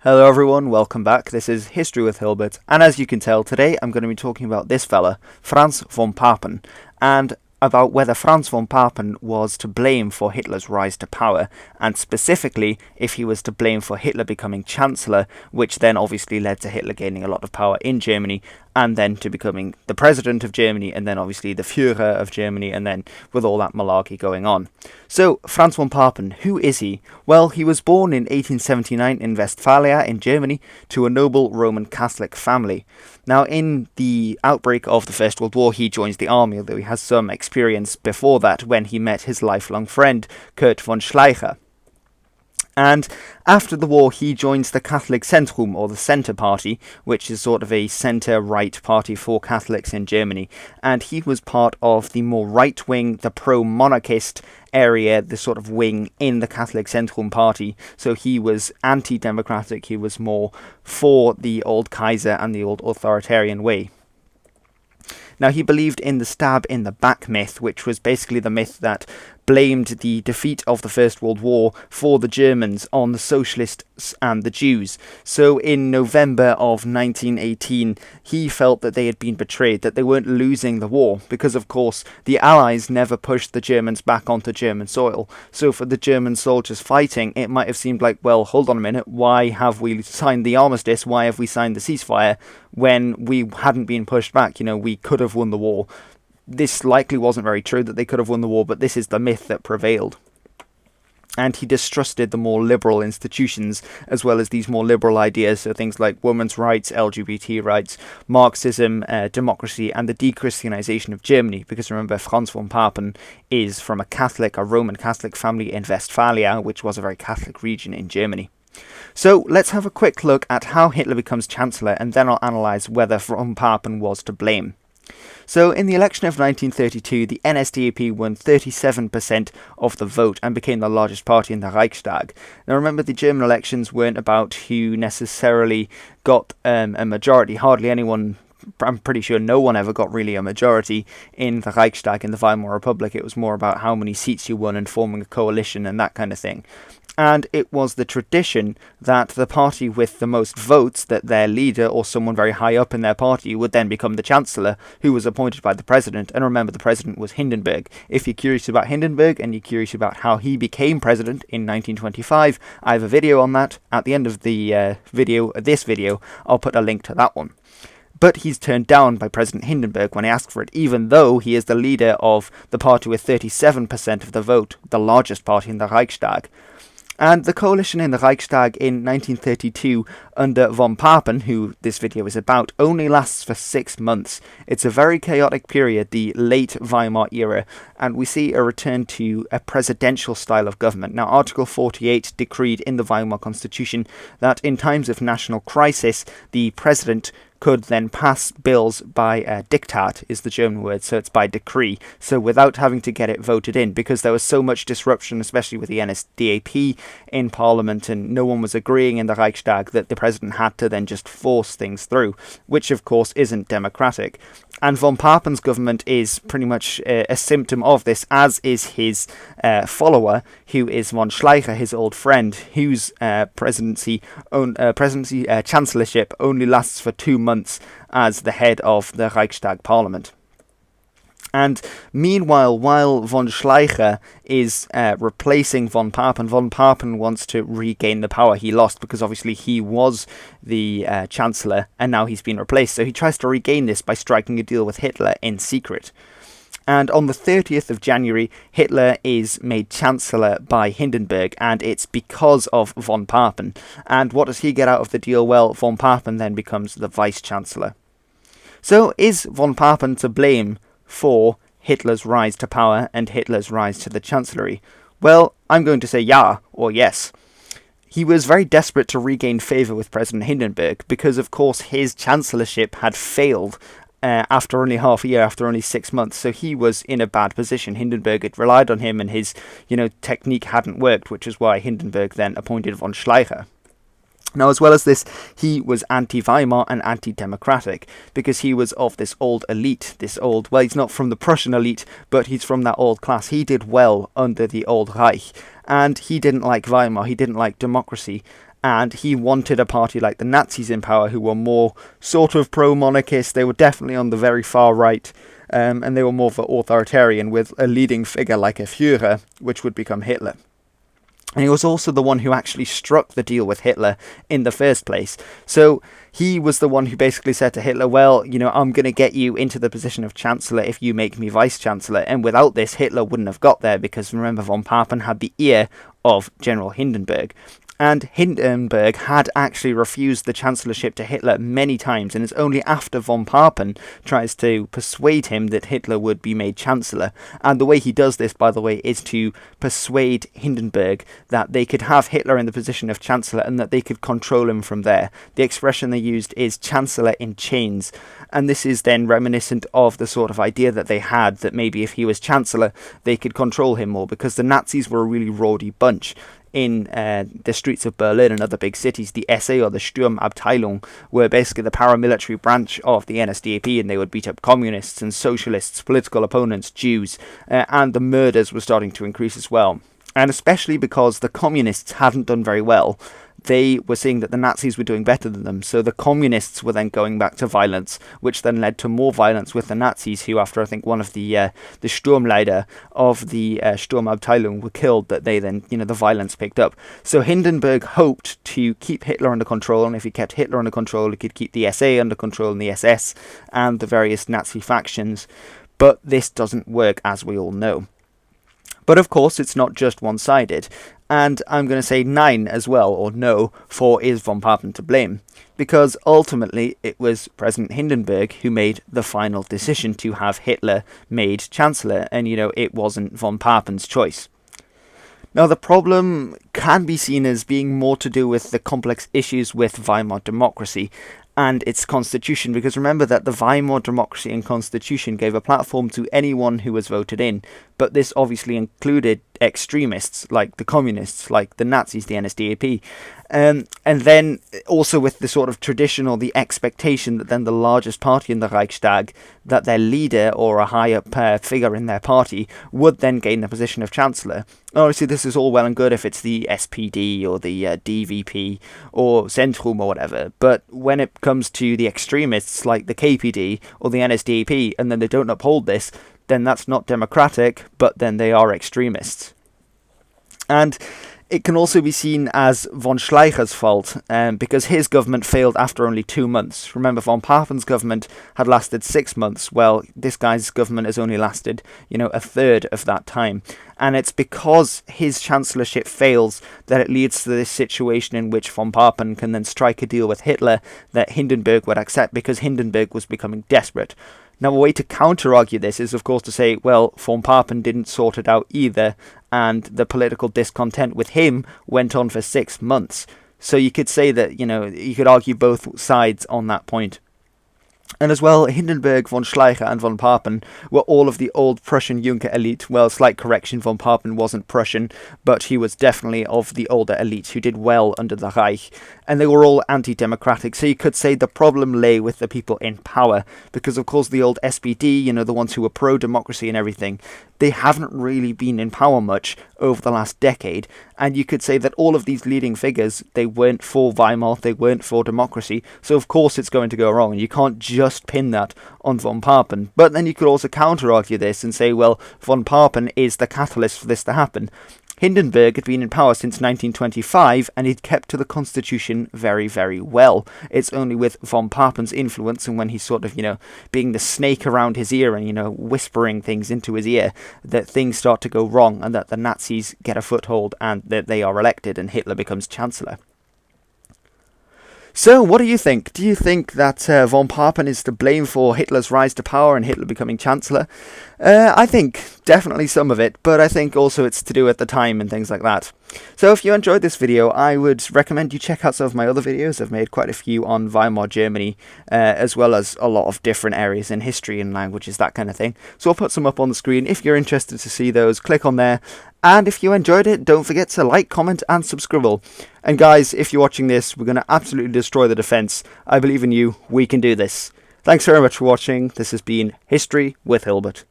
Hello everyone, welcome back. This is History with Hilbert, and as you can tell, today I'm going to be talking about this fella, Franz von Papen, and about whether Franz von Papen was to blame for Hitler's rise to power, and specifically if he was to blame for Hitler becoming Chancellor, which then obviously led to Hitler gaining a lot of power in Germany, and then to becoming the President of Germany, and then obviously the Führer of Germany, and then with all that malarkey going on. So, Franz von Papen, who is he? Well, he was born in 1879 in Westphalia in Germany to a noble Roman Catholic family. Now, in the outbreak of the First World War, he joins the army, although he has some experience before that when he met his lifelong friend, Kurt von Schleicher. And after the war, he joins the Catholic Zentrum, or the Centre Party, which is sort of a centre-right party for Catholics in Germany. And he was part of the more right-wing, the pro-monarchist area, the sort of wing in the Catholic Zentrum Party. So he was anti-democratic, he was more for the old Kaiser and the old authoritarian way. Now, he believed in the stab in the back myth, which was basically the myth that blamed the defeat of the First World War for the Germans on the socialists and the Jews. So in November of 1918, he felt that they had been betrayed, that they weren't losing the war, because of course the Allies never pushed the Germans back onto German soil. So for the German soldiers fighting, it might have seemed like, well, hold on a minute, why have we signed the armistice, why have we signed the ceasefire when we hadn't been pushed back? You know, we could have won the war. This likely wasn't very true that they could have won the war, but this is the myth that prevailed. And he distrusted the more liberal institutions, as well as these more liberal ideas, so things like women's rights, LGBT rights, Marxism, democracy, and the de-Christianization of Germany. Because remember, Franz von Papen is from a Roman Catholic family in Westphalia, which was a very Catholic region in Germany. So let's have a quick look at how Hitler becomes Chancellor, and then I'll analyse whether von Papen was to blame. So, in the election of 1932, the NSDAP won 37% of the vote and became the largest party in the Reichstag. Now remember, the German elections weren't about who necessarily got a majority. Hardly anyone, I'm pretty sure no one ever got really a majority in the Reichstag in the Weimar Republic. It was more about how many seats you won and forming a coalition and that kind of thing. And it was the tradition that the party with the most votes, that their leader or someone very high up in their party would then become the Chancellor, who was appointed by the President. And remember, the President was Hindenburg. If you're curious about Hindenburg and you're curious about how he became President in 1925, I have a video on that. At the end of the this video, I'll put a link to that one. But he's turned down by President Hindenburg when he asked for it, even though he is the leader of the party with 37% of the vote, the largest party in the Reichstag. And the coalition in the Reichstag in 1932 under von Papen, who this video is about, only lasts for 6 months. It's a very chaotic period, the late Weimar era, and we see a return to a presidential style of government. Now, Article 48 decreed in the Weimar Constitution that in times of national crisis, the president could then pass bills by diktat, is the German word, so it's by decree, so without having to get it voted in, because there was so much disruption, especially with the NSDAP in Parliament, and no one was agreeing in the Reichstag, that the president had to then just force things through, which of course isn't democratic. And von Papen's government is pretty much a symptom of this, as is his follower, who is von Schleicher, his old friend, whose chancellorship only lasts for 2 months as the head of the Reichstag Parliament. And meanwhile, while von Schleicher is replacing von Papen wants to regain the power he lost, because obviously he was the Chancellor and now he's been replaced. So he tries to regain this by striking a deal with Hitler in secret. And on the 30th of January, Hitler is made Chancellor by Hindenburg, and it's because of von Papen. And what does he get out of the deal? Well, von Papen then becomes the Vice-Chancellor. So is von Papen to blame for Hitler's rise to power and Hitler's rise to the chancellery? Well, I'm going to say yeah, or yes. He was very desperate to regain favour with President Hindenburg because, of course, his chancellorship had failed after only half a year, after only 6 months, so he was in a bad position. Hindenburg had relied on him and his, technique hadn't worked, which is why Hindenburg then appointed von Schleicher. Now, as well as this, he was anti-Weimar and anti-democratic, because he was of this old elite, well, he's not from the Prussian elite, but he's from that old class. He did well under the Old Reich, and he didn't like Weimar, he didn't like democracy, and he wanted a party like the Nazis in power who were more sort of pro-monarchist. They were definitely on the very far right, and they were more authoritarian, with a leading figure like a Führer, which would become Hitler. And he was also the one who actually struck the deal with Hitler in the first place. So he was the one who basically said to Hitler, well, I'm going to get you into the position of Chancellor if you make me Vice-Chancellor. And without this, Hitler wouldn't have got there, because remember, Von Papen had the ear of General Hindenburg. And Hindenburg had actually refused the chancellorship to Hitler many times, and it's only after Von Papen tries to persuade him that Hitler would be made chancellor. And the way he does this, by the way, is to persuade Hindenburg that they could have Hitler in the position of chancellor and that they could control him from there. The expression they used is chancellor in chains, and this is then reminiscent of the sort of idea that they had that maybe if he was chancellor, they could control him more, because the Nazis were a really rowdy bunch. In the streets of Berlin and other big cities, the SA, or the Sturmabteilung, were basically the paramilitary branch of the NSDAP, and they would beat up communists and socialists, political opponents, Jews, and the murders were starting to increase as well. And especially because the communists hadn't done very well, they were seeing that the Nazis were doing better than them, so the communists were then going back to violence, which then led to more violence with the Nazis, who, after I think one of the Sturmleiter of the Sturmabteilung were killed, that they then, the violence picked up. So Hindenburg hoped to keep Hitler under control, and if he kept Hitler under control, he could keep the SA under control, and the SS, and the various Nazi factions. But this doesn't work, as we all know. But of course, it's not just one-sided, and I'm going to say 9 as well, or no, for is Von Papen to blame? Because ultimately it was President Hindenburg who made the final decision to have Hitler made Chancellor, and it wasn't Von Papen's choice. Now, the problem can be seen as being more to do with the complex issues with Weimar democracy and its constitution, because remember that the Weimar democracy and constitution gave a platform to anyone who was voted in, but this obviously included extremists like the communists, like the Nazis, the NSDAP, and then also with the sort of tradition or the expectation that then the largest party in the Reichstag, that their leader or a higher figure in their party would then gain the position of Chancellor. Obviously, this is all well and good if it's the SPD or the DVP or Zentrum or whatever, but when it comes to the extremists like the KPD or the NSDAP, and then they don't uphold this, then that's not democratic, but then they are extremists. And it can also be seen as von Schleicher's fault, because his government failed after only 2 months. Remember, Von Papen's government had lasted 6 months, well, this guy's government has only lasted, a third of that time. And it's because his chancellorship fails that it leads to this situation in which Von Papen can then strike a deal with Hitler that Hindenburg would accept, because Hindenburg was becoming desperate. Now, a way to counter-argue this is, of course, to say, well, Von Papen didn't sort it out either, and the political discontent with him went on for 6 months. So you could say that, you could argue both sides on that point. And as well, Hindenburg, von Schleicher and von Papen were all of the old Prussian Junker elite. Well, slight correction, von Papen wasn't Prussian, but he was definitely of the older elite who did well under the Reich. And they were all anti-democratic, so you could say the problem lay with the people in power. Because, of course, the old SPD, the ones who were pro-democracy and everything, they haven't really been in power much over the last decade. And you could say that all of these leading figures, they weren't for Weimar, they weren't for democracy. So, of course, it's going to go wrong. And you can't just pin that on von Papen. But then you could also counter-argue this and say, well, von Papen is the catalyst for this to happen. Hindenburg had been in power since 1925, and he'd kept to the constitution very, very well. It's only with von Papen's influence, and when he's sort of, being the snake around his ear and, whispering things into his ear, that things start to go wrong, and that the Nazis get a foothold, and that they are elected, and Hitler becomes Chancellor. So, what do you think? Do you think that von Papen is to blame for Hitler's rise to power and Hitler becoming Chancellor? I think definitely some of it, but I think also it's to do at the time and things like that. So if you enjoyed this video, I would recommend you check out some of my other videos. I've made quite a few on Weimar Germany, as well as a lot of different areas in history and languages, that kind of thing. So I'll put some up on the screen. If you're interested to see those, click on there. And if you enjoyed it, don't forget to like, comment, and subscribe. And guys, if you're watching this, we're going to absolutely destroy the defense. I believe in you. We can do this. Thanks very much for watching. This has been History with Hilbert.